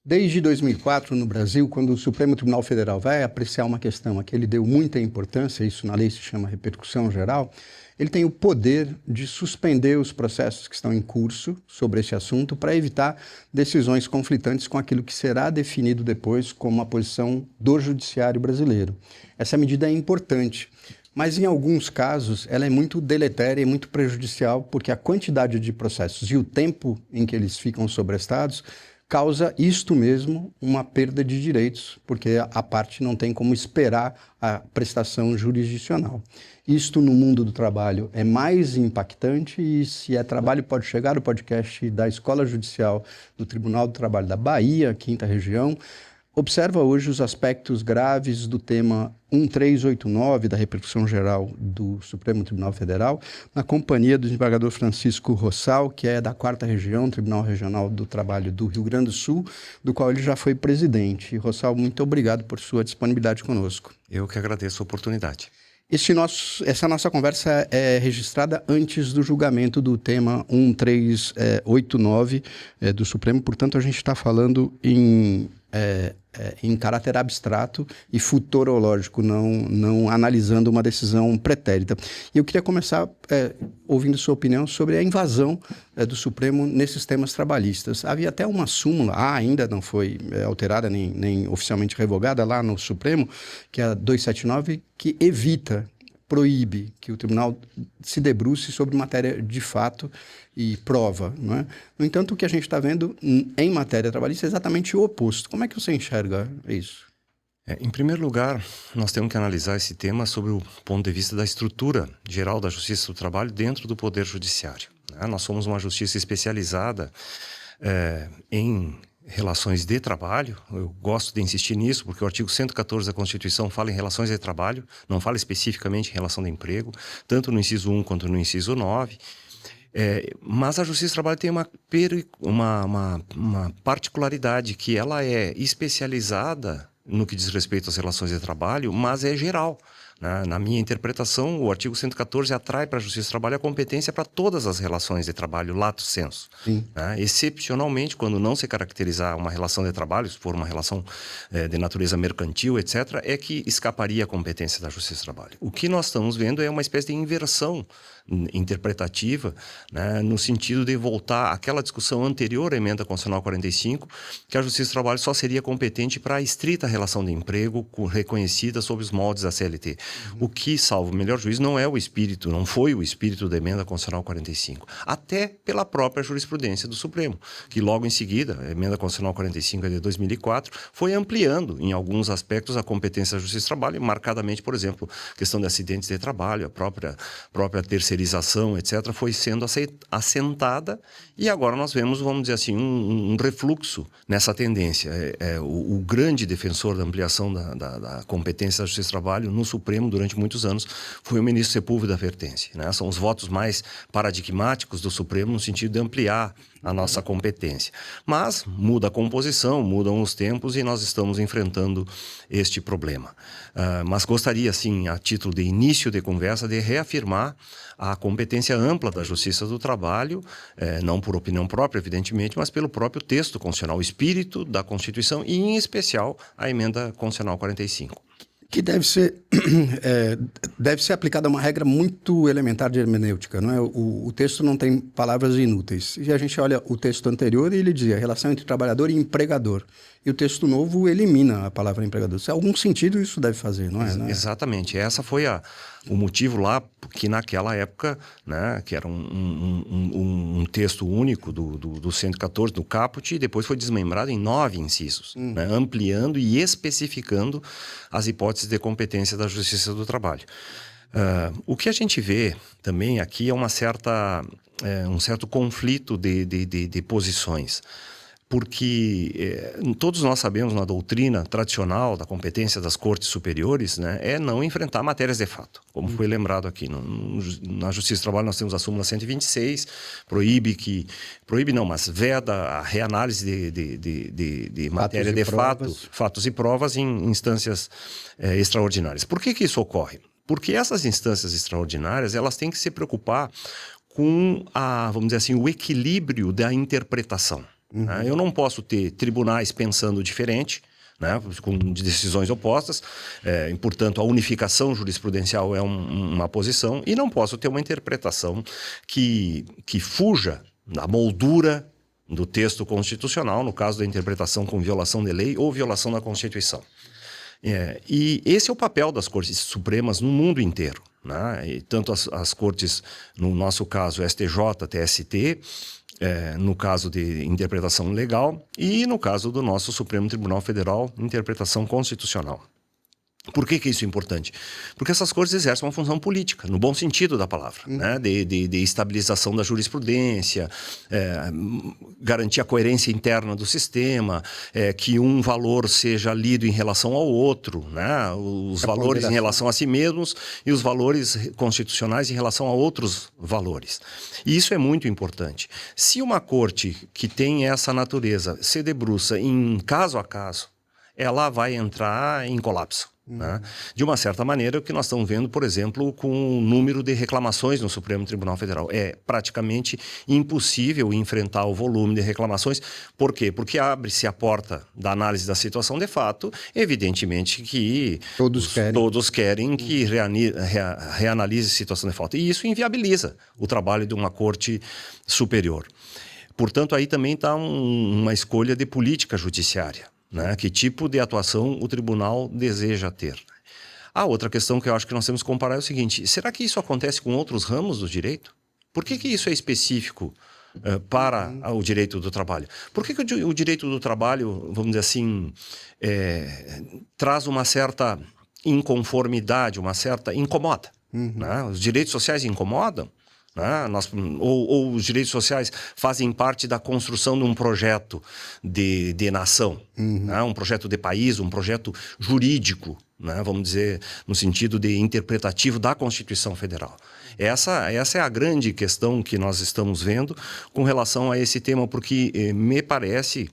Desde 2004, no Brasil, quando o Supremo Tribunal Federal vai apreciar uma questão a que ele deu muita importância, isso na lei se chama repercussão geral, ele tem o poder de suspender os processos que estão em curso sobre esse assunto para evitar decisões conflitantes com aquilo que será definido depois como a posição do judiciário brasileiro. Essa medida é importante, mas em alguns casos ela é muito deletéria e muito prejudicial, porque a quantidade de processos e o tempo em que eles ficam sobrestados causa isto mesmo, uma perda de direitos, porque a parte não tem como esperar a prestação jurisdicional. Isto no mundo do trabalho é mais impactante e, se é trabalho, pode chegar o podcast da Escola Judicial do Tribunal do Trabalho da Bahia, 5ª Região. Observa hoje os aspectos graves do tema 1389 da repercussão geral do Supremo Tribunal Federal, na companhia do desembargador Francisco Rossal, que é da 4ª Região, Tribunal Regional do Trabalho do Rio Grande do Sul, do qual ele já foi presidente. Rossal, muito obrigado por sua disponibilidade conosco. Eu que agradeço a oportunidade. Essa nossa conversa é registrada antes do julgamento do tema 1389 do Supremo, portanto a gente está falando em caráter abstrato e futurológico, não analisando uma decisão pretérita. E eu queria começar ouvindo sua opinião sobre a invasão do Supremo nesses temas trabalhistas. Havia até uma súmula, ainda não foi alterada nem oficialmente revogada lá no Supremo, que é a 279, que proíbe que o tribunal se debruce sobre matéria de fato e prova, não é? No entanto, o que a gente está vendo em matéria trabalhista é exatamente o oposto. Como é que você enxerga isso? Em primeiro lugar, nós temos que analisar esse tema sobre o ponto de vista da estrutura geral da Justiça do Trabalho dentro do Poder Judiciário, né? Nós somos uma justiça especializada em relações de trabalho. Eu gosto de insistir nisso, porque o artigo 114 da Constituição fala em relações de trabalho, não fala especificamente em relação de emprego, tanto no inciso 1 quanto no inciso 9. Mas a Justiça do Trabalho tem uma particularidade, que ela é especializada no que diz respeito às relações de trabalho, mas é geral. Na minha interpretação, o artigo 114 atrai para a Justiça do Trabalho a competência para todas as relações de trabalho lato sensu. Excepcionalmente, quando não se caracterizar uma relação de trabalho, se for uma relação de natureza mercantil, etc., é que escaparia a competência da Justiça do Trabalho. O que nós estamos vendo é uma espécie de inversão interpretativa, né, no sentido de voltar àquela discussão anterior à Emenda Constitucional 45, que a Justiça do Trabalho só seria competente para a estrita relação de emprego reconhecida sob os moldes da CLT. O que, salvo o melhor juízo, não foi o espírito da Emenda Constitucional 45, até pela própria jurisprudência do Supremo, que logo em seguida, a Emenda Constitucional 45 é de 2004, foi ampliando em alguns aspectos a competência da Justiça do Trabalho, marcadamente, por exemplo, questão de acidentes de trabalho, a própria terceirização, etc., foi sendo assentada, e agora nós vemos, vamos dizer assim, um refluxo nessa tendência. O grande defensor da ampliação da competência da Justiça do Trabalho no Supremo durante muitos anos foi o ministro Sepúlveda Pertence, né? São os votos mais paradigmáticos do Supremo no sentido de ampliar a nossa competência. Mas muda a composição, mudam os tempos e nós estamos enfrentando este problema. Mas gostaria, sim, a título de início de conversa, de reafirmar a competência ampla da Justiça do Trabalho, não por opinião própria, evidentemente, mas pelo próprio texto constitucional, o espírito da Constituição e, em especial, a Emenda Constitucional 45. Que deve ser aplicada uma regra muito elementar de hermenêutica, não é? O texto não tem palavras inúteis. E a gente olha o texto anterior e ele dizia relação entre trabalhador e empregador. E o texto novo elimina a palavra empregador. Se algum sentido isso deve fazer, não é? Exatamente. Essa foi o motivo lá que naquela época, né, que era um texto único do 114, do caput, e depois foi desmembrado em 9 incisos, né, ampliando e especificando as hipóteses de competência da Justiça do Trabalho. O que a gente vê também aqui é um certo conflito de posições. Porque todos nós sabemos, na doutrina tradicional da competência das cortes superiores, né, é não enfrentar matérias de fato, como foi lembrado aqui. Na Justiça do Trabalho nós temos a súmula 126, mas veda a reanálise de matéria de fato, fatos e provas em instâncias extraordinárias. Por que isso ocorre? Porque essas instâncias extraordinárias, elas têm que se preocupar com vamos dizer assim, o equilíbrio da interpretação. né? Eu não posso ter tribunais pensando diferente, né, com decisões opostas, e, portanto, a unificação jurisprudencial é uma posição, e não posso ter uma interpretação que fuja da moldura do texto constitucional, no caso da interpretação com violação de lei ou violação da Constituição. E esse é o papel das Cortes Supremas no mundo inteiro, né? E tanto as Cortes, no nosso caso, STJ, TST, no caso de interpretação legal, e no caso do nosso Supremo Tribunal Federal, interpretação constitucional. Por que isso é importante? Porque essas cortes exercem uma função política, no bom sentido da palavra, né? De estabilização da jurisprudência, garantir a coerência interna do sistema, que um valor seja lido em relação ao outro, né? Os valores em relação a si mesmos e os valores constitucionais em relação a outros valores. E isso é muito importante. Se uma corte que tem essa natureza se debruça em caso a caso, ela vai entrar em colapso. Né? De uma certa maneira, o que nós estamos vendo, por exemplo, com o número de reclamações no Supremo Tribunal Federal. É praticamente impossível enfrentar o volume de reclamações. Por quê? Porque abre-se a porta da análise da situação de fato, evidentemente que todos querem que reanalise a situação de fato. E isso inviabiliza o trabalho de uma corte superior. Portanto, aí também está uma escolha de política judiciária. Né? Que tipo de atuação o tribunal deseja ter? A outra questão que eu acho que nós temos que comparar é o seguinte: será que isso acontece com outros ramos do direito? Por que isso é específico para o direito do trabalho? Por que o direito do trabalho, vamos dizer assim, traz uma certa inconformidade, uma certa... incomoda? Né? Os direitos sociais incomodam? Né? Ou os direitos sociais fazem parte da construção de um projeto de nação, né? Um projeto de país, um projeto jurídico, né? Vamos dizer, no sentido de interpretativo da Constituição Federal. Essa é a grande questão que nós estamos vendo com relação a esse tema, porque me parece...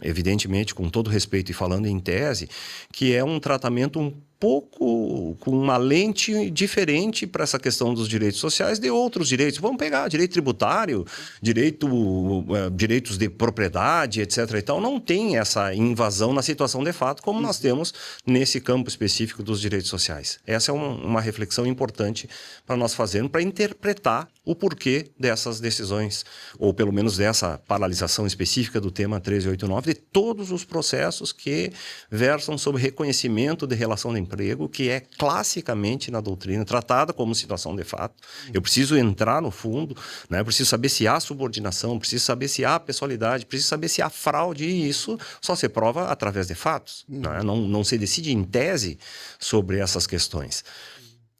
evidentemente, com todo respeito e falando em tese, que é um tratamento um pouco com uma lente diferente para essa questão dos direitos sociais de outros direitos. Vamos pegar direito tributário, direitos de propriedade, etc. e tal. Não tem essa invasão na situação de fato como nós temos nesse campo específico dos direitos sociais. Essa é uma reflexão importante para nós fazermos, para interpretar o porquê dessas decisões, ou pelo menos dessa paralisação específica do tema 1389, de todos os processos que versam sobre reconhecimento de relação de emprego, que é classicamente na doutrina tratada como situação de fato. Eu preciso entrar no fundo, né? Eu preciso saber se há subordinação, preciso saber se há pessoalidade, preciso saber se há fraude, e isso só se prova através de fatos. Né? Não se decide em tese sobre essas questões.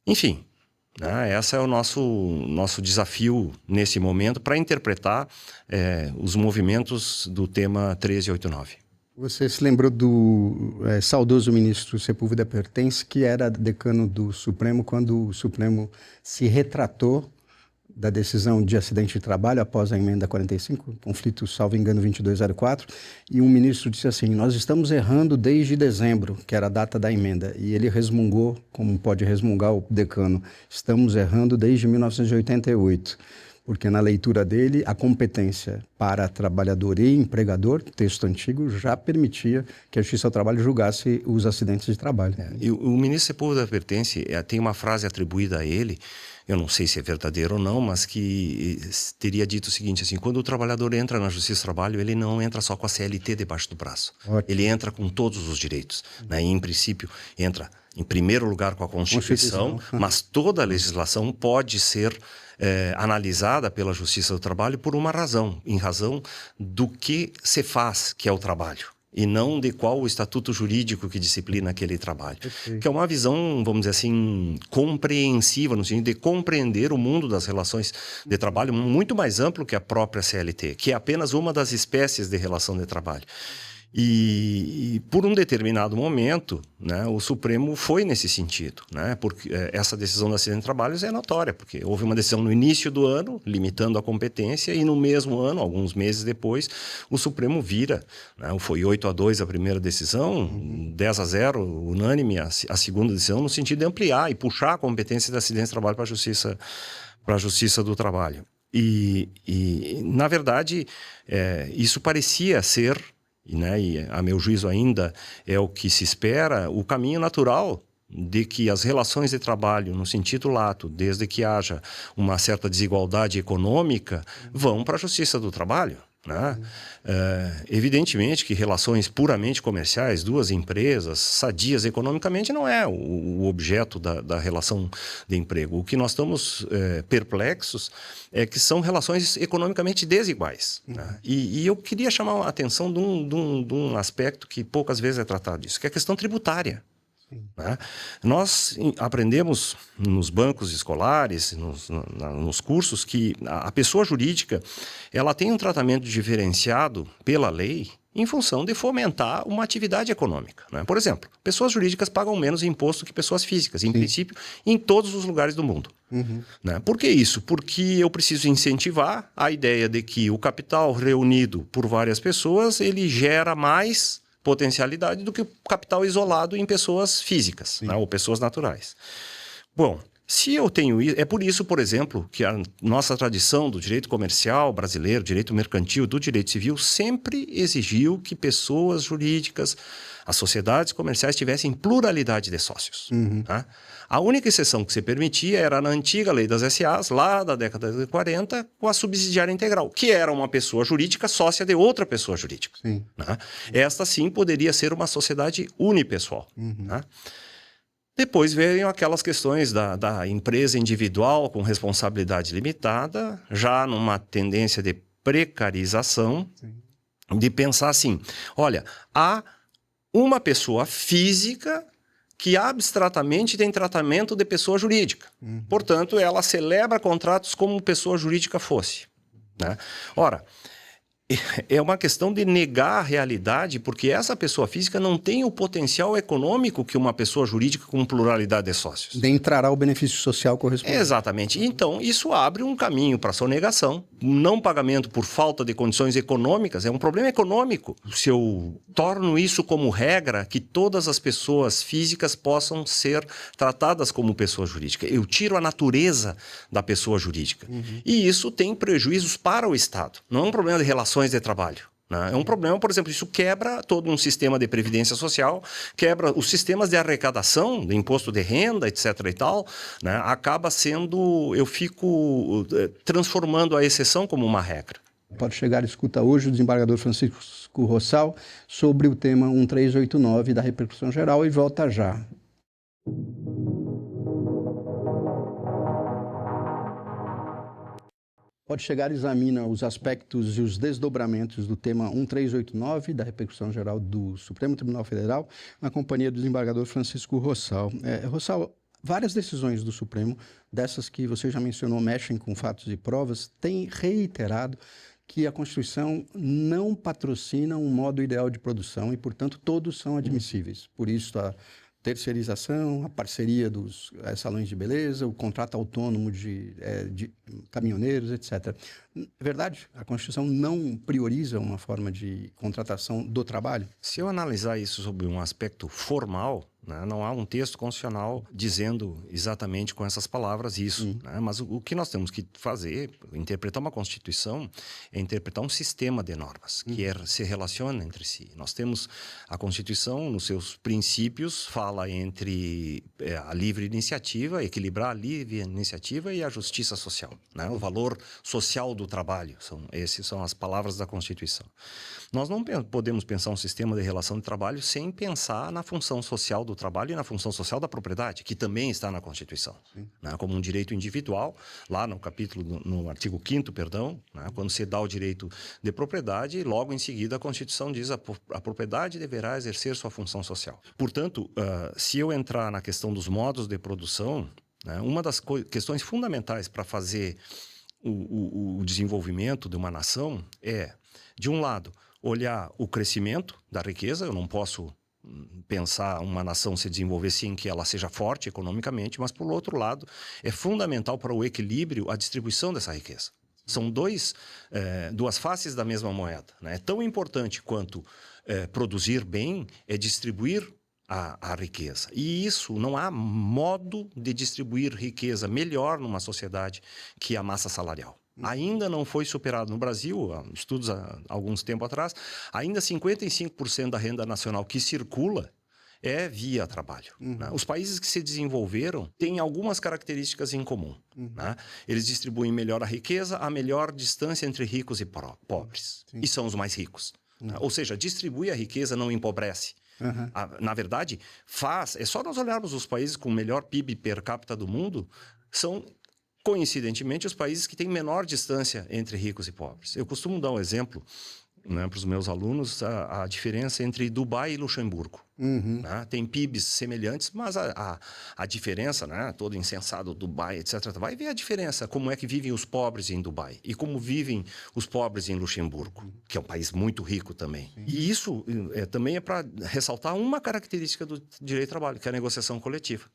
Enfim, esse é o nosso desafio nesse momento para interpretar os movimentos do tema 1389. Você se lembrou do saudoso ministro Sepúlveda Pertence, que era decano do Supremo quando o Supremo se retratou da decisão de acidente de trabalho após a emenda 45, conflito, salvo engano, 2204, e um ministro disse assim: nós estamos errando desde dezembro, que era a data da emenda, e ele resmungou, como pode resmungar o decano, estamos errando desde 1988. Porque na leitura dele, a competência para trabalhador e empregador, texto antigo, já permitia que a Justiça do Trabalho julgasse os acidentes de trabalho. E o ministro Sepúlveda Pertence tem uma frase atribuída a ele, eu não sei se é verdadeiro ou não, mas que teria dito o seguinte, assim: quando o trabalhador entra na Justiça do Trabalho, ele não entra só com a CLT debaixo do braço. Ótimo. Ele entra com todos os direitos. Né? E, em princípio, entra em primeiro lugar com a Constituição, mas toda a legislação pode ser analisada pela Justiça do Trabalho por uma razão, em razão do que se faz, que é o trabalho, e não de qual o estatuto jurídico que disciplina aquele trabalho. Que é uma visão, vamos dizer assim, compreensiva, no sentido de compreender o mundo das relações de trabalho muito mais amplo que a própria CLT, que é apenas uma das espécies de relação de trabalho. E por um determinado momento, né, o Supremo foi nesse sentido, né, porque essa decisão do acidente de trabalho é notória, porque houve uma decisão no início do ano, limitando a competência, e no mesmo ano, alguns meses depois, o Supremo vira, né, foi 8-2 a primeira decisão, 10-0 unânime a segunda decisão, no sentido de ampliar e puxar a competência do acidente de trabalho para a Justiça do Trabalho. Na verdade, isso parecia ser, né, e a meu juízo ainda é o que se espera, o caminho natural de que as relações de trabalho, no sentido lato, desde que haja uma certa desigualdade econômica, vão para a justiça do trabalho. Né? Evidentemente que relações puramente comerciais, duas empresas sadias economicamente, não é o objeto da relação de emprego. O que nós estamos perplexos é que são relações economicamente desiguais. Né? E eu queria chamar a atenção de um aspecto que poucas vezes é tratado disso, que é a questão tributária. Né? Nós aprendemos nos bancos escolares, nos cursos, que a pessoa jurídica ela tem um tratamento diferenciado pela lei em função de fomentar uma atividade econômica. Né? Por exemplo, pessoas jurídicas pagam menos imposto que pessoas físicas, em princípio, em todos os lugares do mundo. Né? Por que isso? Porque eu preciso incentivar a ideia de que o capital reunido por várias pessoas, ele gera mais potencialidade do que o capital isolado em pessoas físicas, né, ou pessoas naturais. Bom, se eu tenho isso, é por isso, por exemplo, que a nossa tradição do direito comercial brasileiro, direito mercantil, do direito civil, sempre exigiu que pessoas jurídicas, as sociedades comerciais tivessem pluralidade de sócios. Tá? A única exceção que se permitia era na antiga lei das SAs, lá da década de 40, com a subsidiária integral, que era uma pessoa jurídica sócia de outra pessoa jurídica. Sim. Né? Esta, sim, poderia ser uma sociedade unipessoal. Né? Depois veio aquelas questões da empresa individual com responsabilidade limitada, já numa tendência de precarização, de pensar assim, olha, há uma pessoa física que abstratamente tem tratamento de pessoa jurídica. Portanto, ela celebra contratos como pessoa jurídica fosse. Né? Ora, é uma questão de negar a realidade, porque essa pessoa física não tem o potencial econômico que uma pessoa jurídica com pluralidade de sócios. Nem trará o benefício social correspondente. Exatamente. Então, isso abre um caminho para a sonegação. Não pagamento por falta de condições econômicas é um problema econômico. Se eu torno isso como regra, que todas as pessoas físicas possam ser tratadas como pessoa jurídica, eu tiro a natureza da pessoa jurídica. E isso tem prejuízos para o Estado. Não é um problema de relações de trabalho. Né? É um problema, por exemplo, isso quebra todo um sistema de previdência social, quebra os sistemas de arrecadação, de imposto de renda, etc. e tal, né? Acaba sendo, eu fico transformando a exceção como uma regra. Pode chegar, escuta hoje o desembargador Francisco Rossal sobre o tema 1389 da repercussão geral e volta já. Pode chegar, examina os aspectos e os desdobramentos do tema 1389 da repercussão geral do Supremo Tribunal Federal, na companhia do desembargador Francisco Rossal. Rossal, várias decisões do Supremo, dessas que você já mencionou, mexem com fatos e provas, têm reiterado que a Constituição não patrocina um modo ideal de produção e, portanto, todos são admissíveis. Por isso, a terceirização, a parceria dos salões de beleza, o contrato autônomo de caminhoneiros, etc. É verdade? A Constituição não prioriza uma forma de contratação do trabalho? Se eu analisar isso sob um aspecto formal, né, não há um texto constitucional dizendo exatamente com essas palavras isso. Né? Mas o que nós temos que fazer, interpretar uma Constituição, é interpretar um sistema de normas que se relaciona entre si. Nós temos a Constituição, nos seus princípios, fala entre a livre iniciativa, equilibrar a livre iniciativa e a justiça social. Né? O valor social do trabalho, essas são as palavras da Constituição. Nós não podemos pensar um sistema de relação de trabalho sem pensar na função social do trabalho e na função social da propriedade, que também está na Constituição, né? Como um direito individual, lá no capítulo, no artigo 5º, perdão, né? Quando se dá o direito de propriedade, logo em seguida a Constituição diz a propriedade deverá exercer sua função social. Portanto, se eu entrar na questão dos modos de produção, né? Uma das questões fundamentais para fazer o desenvolvimento de uma nação é, de um lado, olhar o crescimento da riqueza. Eu não posso pensar uma nação se desenvolver sem que ela seja forte economicamente, mas, por outro lado, é fundamental para o equilíbrio a distribuição dessa riqueza. São duas faces da mesma moeda. Né? Tão importante quanto produzir bem é distribuir a riqueza. E isso, não há modo de distribuir riqueza melhor numa sociedade que a massa salarial. Ainda não foi superado no Brasil, estudos há alguns tempo atrás, ainda 55% da renda nacional que circula é via trabalho. Né? Os países que se desenvolveram têm algumas características em comum. Né? Eles distribuem melhor a riqueza, a melhor distância entre ricos e pobres. E são os mais ricos. Né? Ou seja, distribui a riqueza, não empobrece. Na verdade, é só nós olharmos os países com o melhor PIB per capita do mundo, são coincidentemente os países que têm menor distância entre ricos e pobres. Eu costumo dar um exemplo, né, para os meus alunos, a diferença entre Dubai e Luxemburgo. Né? Tem PIBs semelhantes, mas a diferença, né, todo insensado Dubai, etc. Vai ver a diferença, como é que vivem os pobres em Dubai e como vivem os pobres em Luxemburgo, que é um país muito rico também. E isso também é para ressaltar uma característica do direito do trabalho, que é a negociação coletiva.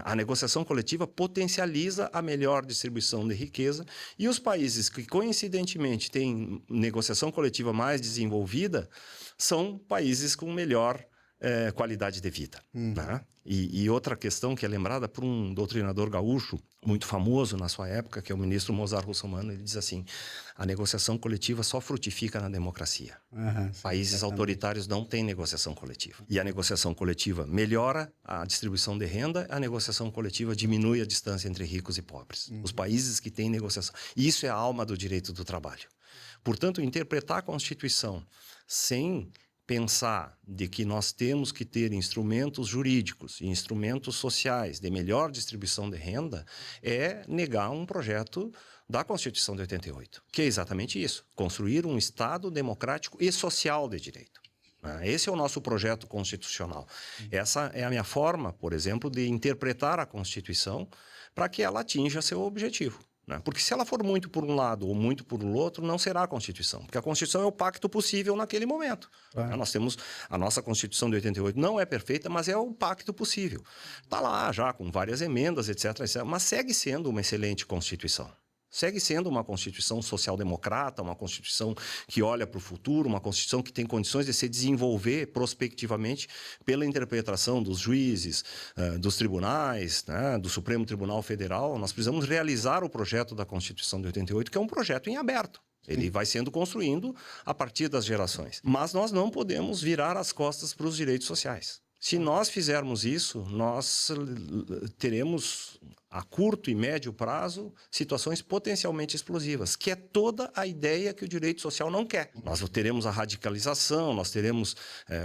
A negociação coletiva potencializa a melhor distribuição de riqueza e os países que, coincidentemente, têm negociação coletiva mais desenvolvida são países com melhor qualidade de vida. Né? E outra questão que é lembrada por um doutrinador gaúcho muito famoso na sua época, que é o ministro Mozart Russomano, ele diz assim: a negociação coletiva só frutifica na democracia. Países autoritários não têm negociação coletiva. E a negociação coletiva melhora a distribuição de renda, a negociação coletiva diminui a distância entre ricos e pobres. Os países que têm negociação. E isso é a alma do direito do trabalho. Portanto, interpretar a Constituição sem pensar de que nós temos que ter instrumentos jurídicos e instrumentos sociais de melhor distribuição de renda é negar um projeto da Constituição de 88, que é exatamente isso, construir um Estado democrático e social de direito. Esse é o nosso projeto constitucional. Essa é a minha forma, por exemplo, de interpretar a Constituição para que ela atinja seu objetivo. Porque se ela for muito por um lado ou muito por outro, não será a Constituição. Porque a Constituição é o pacto possível naquele momento. Nós temos a nossa Constituição de 88, não é perfeita, mas é o pacto possível. Está lá já com várias emendas, etc, mas segue sendo uma excelente Constituição. Segue sendo uma Constituição social-democrata, uma Constituição que olha para o futuro, uma Constituição que tem condições de se desenvolver prospectivamente pela interpretação dos juízes, dos tribunais, né, do Supremo Tribunal Federal. Nós precisamos realizar o projeto da Constituição de 88, que é um projeto em aberto. Ele vai sendo construído a partir das gerações. Mas nós não podemos virar as costas para os direitos sociais. Se nós fizermos isso, nós teremos a curto e médio prazo situações potencialmente explosivas, que é toda a ideia que o direito social não quer. Nós teremos a radicalização, nós teremos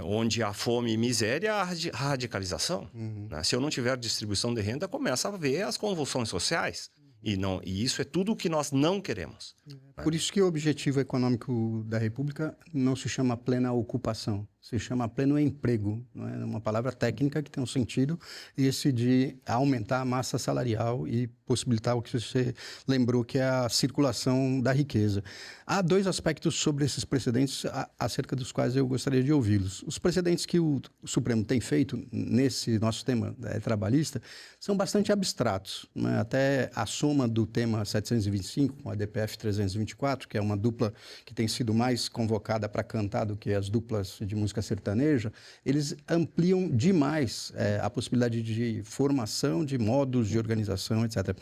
onde há fome e miséria, a radicalização. Né? Se eu não tiver distribuição de renda, começa a haver as convulsões sociais. E isso é tudo o que nós não queremos. Por isso que o objetivo econômico da República não se chama plena ocupação, se chama pleno emprego. Não é uma palavra técnica que tem um sentido, esse de aumentar a massa salarial e possibilitar o que você lembrou, que é a circulação da riqueza. Há dois aspectos sobre esses precedentes acerca dos quais eu gostaria de ouvi-los. Os precedentes que o Supremo tem feito nesse nosso tema trabalhista são bastante abstratos, né? Até a soma do tema 725 com a DPF 324, que é uma dupla que tem sido mais convocada para cantar do que as duplas de música sertaneja, eles ampliam demais a possibilidade de formação de modos de organização, etc.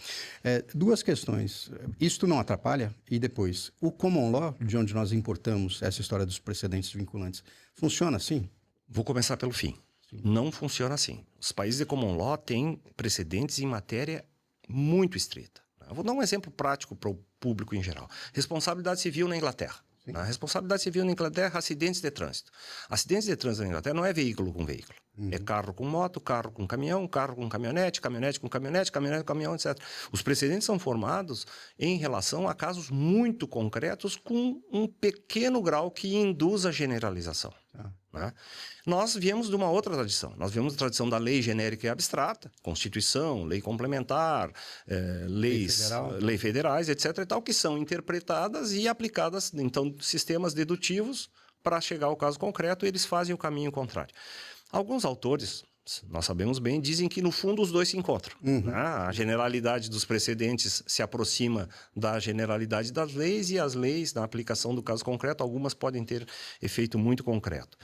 Duas questões. Isto não atrapalha? E depois, o common law, de onde nós importamos essa história dos precedentes vinculantes, funciona assim? Vou começar pelo fim. Não funciona assim. Os países de common law têm precedentes em matéria muito estrita. Eu vou dar um exemplo prático para o público em geral. Responsabilidade civil na Inglaterra. A responsabilidade civil na Inglaterra, acidentes de trânsito. Acidentes de trânsito na Inglaterra não é veículo com veículo. É carro com moto, carro com caminhão, carro com caminhonete, caminhonete com caminhonete, caminhonete com caminhão, etc. Os precedentes são formados em relação a casos muito concretos com um pequeno grau que induz a generalização. Né? Nós viemos de uma outra tradição. Nós viemos da tradição da lei genérica e abstrata, Constituição, lei complementar, lei federais, etc. e tal, que são interpretadas e aplicadas, então, sistemas dedutivos para chegar ao caso concreto, e eles fazem o caminho contrário. Alguns autores, nós sabemos bem, dizem que no fundo os dois se encontram. Né? A generalidade dos precedentes se aproxima da generalidade das leis, e as leis, na aplicação do caso concreto, algumas podem ter efeito muito concreto.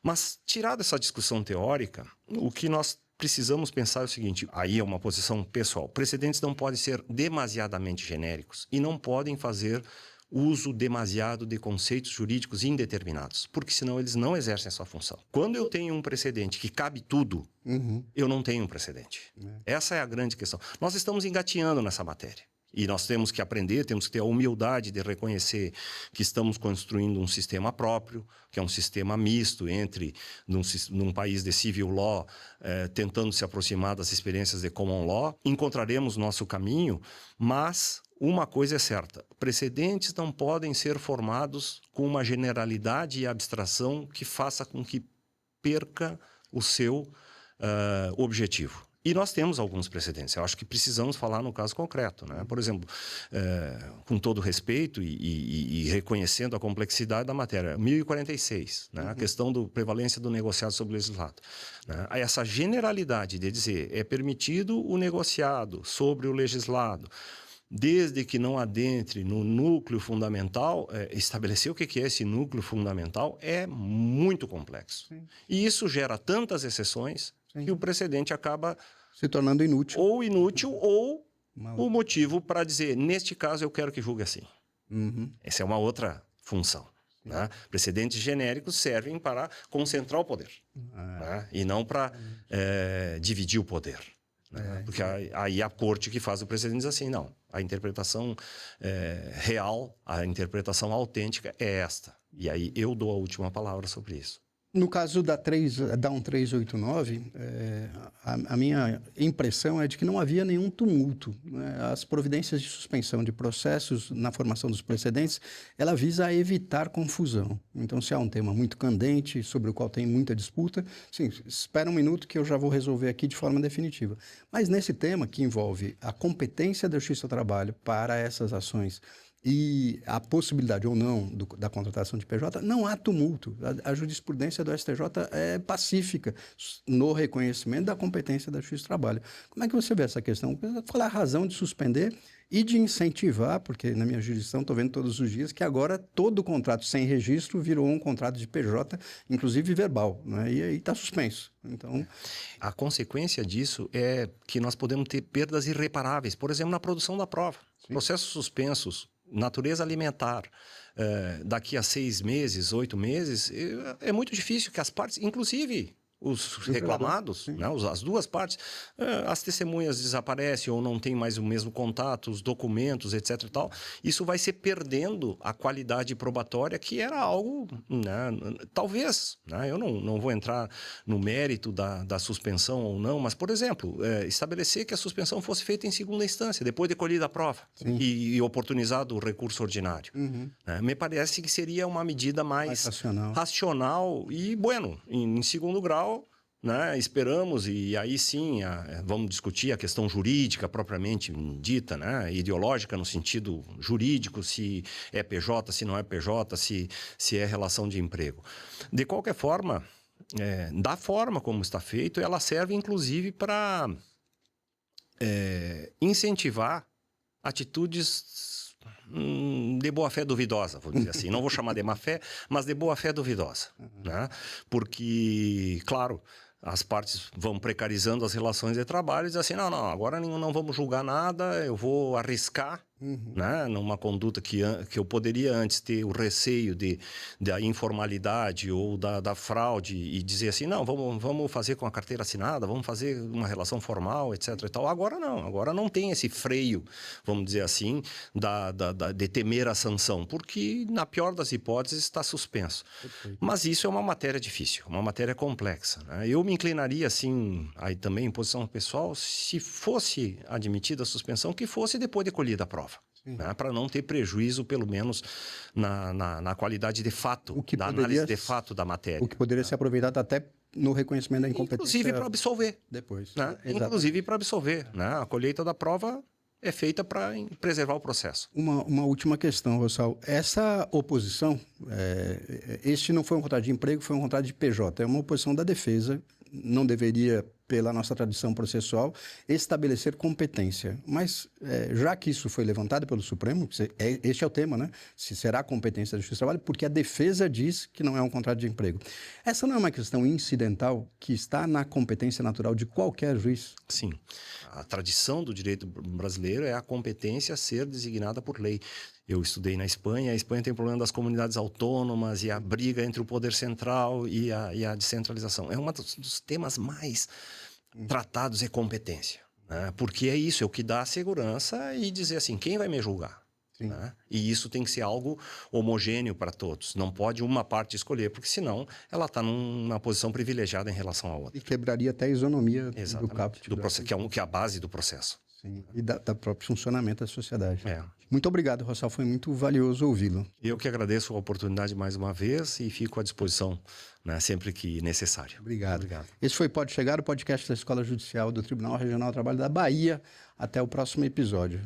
Mas, tirada essa discussão teórica, o que nós precisamos pensar o seguinte, aí é uma posição pessoal, precedentes não podem ser demasiadamente genéricos e não podem fazer uso demasiado de conceitos jurídicos indeterminados, porque senão eles não exercem a sua função. Quando eu tenho um precedente que cabe tudo, eu não tenho um precedente. Essa é a grande questão. Nós estamos engatinhando nessa matéria. E nós temos que aprender, temos que ter a humildade de reconhecer que estamos construindo um sistema próprio, que é um sistema misto entre num país de civil law, tentando se aproximar das experiências de common law. Encontraremos nosso caminho, mas uma coisa é certa, precedentes não podem ser formados com uma generalidade e abstração que faça com que perca o seu objetivo. E nós temos alguns precedentes. Eu acho que precisamos falar no caso concreto, né? Por exemplo, com todo respeito e reconhecendo a complexidade da matéria, 1046, né? A questão da prevalência do negociado sobre o legislado. Né? Essa generalidade de dizer é permitido o negociado sobre o legislado, desde que não adentre no núcleo fundamental, estabelecer o que é esse núcleo fundamental é muito complexo. Sim. E isso gera tantas exceções que o precedente acaba se tornando inútil. Ou inútil, ou o motivo para dizer, neste caso eu quero que julgue assim. Essa é uma outra função. Né? Precedentes genéricos servem para concentrar o poder, né? E não para dividir o poder. Né? Porque aí a corte que faz o precedente diz assim, não, a interpretação real, a interpretação autêntica é esta. E aí eu dou a última palavra sobre isso. No caso da 1389, a minha impressão é de que não havia nenhum tumulto. Né? As providências de suspensão de processos na formação dos precedentes, ela visa evitar confusão. Então, se há um tema muito candente, sobre o qual tem muita disputa, sim, espera um minuto que eu já vou resolver aqui de forma definitiva. Mas nesse tema, que envolve a competência da Justiça do Trabalho para essas ações e a possibilidade ou não da contratação de PJ, não há tumulto. A jurisprudência do STJ é pacífica no reconhecimento da competência da Justiça do Trabalho. Como é que você vê essa questão? Qual é a razão de suspender e de incentivar, porque na minha jurisdição estou vendo todos os dias que agora todo contrato sem registro virou um contrato de PJ, inclusive verbal, né? E aí está suspenso. Então, a consequência disso é que nós podemos ter perdas irreparáveis, por exemplo, na produção da prova. Sim. Processos suspensos, natureza alimentar, daqui a 6 meses, 8 meses, é muito difícil que as partes, inclusive os reclamados, né, as duas partes, as testemunhas desaparecem ou não têm mais o mesmo contato, os documentos, etc. e tal. Isso vai se perdendo a qualidade probatória, que era algo, né, talvez, né, eu não vou entrar no mérito da suspensão ou não, mas, por exemplo, estabelecer que a suspensão fosse feita em segunda instância, depois de colhida a prova e oportunizado o recurso ordinário. Né, me parece que seria uma medida mais racional e, bueno, em segundo grau, né, esperamos, e aí sim vamos discutir a questão jurídica propriamente dita, né, ideológica no sentido jurídico, se é PJ, se não é PJ, se é relação de emprego. De qualquer forma, da forma como está feito, ela serve inclusive para incentivar atitudes de boa-fé duvidosa, vou dizer assim. Não vou chamar de má-fé, mas de boa-fé duvidosa. Né? Porque, claro, as partes vão precarizando as relações de trabalho e dizem assim, não, agora não vamos julgar nada, eu vou arriscar, né, numa conduta que eu poderia antes ter o receio da informalidade ou da fraude e dizer assim, não, vamos fazer com a carteira assinada, vamos fazer uma relação formal, etc. e tal. Agora não tem esse freio, vamos dizer assim, de temer a sanção, porque na pior das hipóteses está suspenso. Perfeito. Mas isso é uma matéria difícil, uma matéria complexa. Né? Eu me inclinaria, assim, aí também em posição pessoal, se fosse admitida a suspensão, que fosse depois de colhida a prova. Né, para não ter prejuízo, pelo menos, na qualidade de fato, da análise de fato da matéria. O que poderia ser aproveitado até no reconhecimento da incompetência. Inclusive para absolver. Depois. Né? Inclusive para absolver. Né? A colheita da prova é feita para preservar o processo. Uma última questão, Rossal. Essa oposição, este não foi um contrato de emprego, foi um contrato de PJ. É uma oposição da defesa não deveria, pela nossa tradição processual, estabelecer competência. Mas, já que isso foi levantado pelo Supremo, este é o tema, né? Se será competência da Justiça do Trabalho, porque a defesa diz que não é um contrato de emprego. Essa não é uma questão incidental que está na competência natural de qualquer juiz? Sim. A tradição do direito brasileiro é a competência a ser designada por lei. Eu estudei na Espanha, a Espanha tem o problema das comunidades autônomas e a briga entre o poder central e a descentralização. É um dos temas mais tratados, é competência, né? Porque é isso, é o que dá a segurança e dizer assim, quem vai me julgar? Né? E isso tem que ser algo homogêneo para todos. Não pode uma parte escolher, porque senão ela está numa posição privilegiada em relação à outra. E quebraria até a isonomia do caput. Do processo, que é a base do processo. Sim, e da próprio funcionamento da sociedade. É. Muito obrigado, Rossal. Foi muito valioso ouvi-lo. Eu que agradeço a oportunidade mais uma vez e fico à disposição, né, sempre que necessário. Obrigado. Esse foi Pode Chegar, o podcast da Escola Judicial do Tribunal Regional do Trabalho da Bahia. Até o próximo episódio.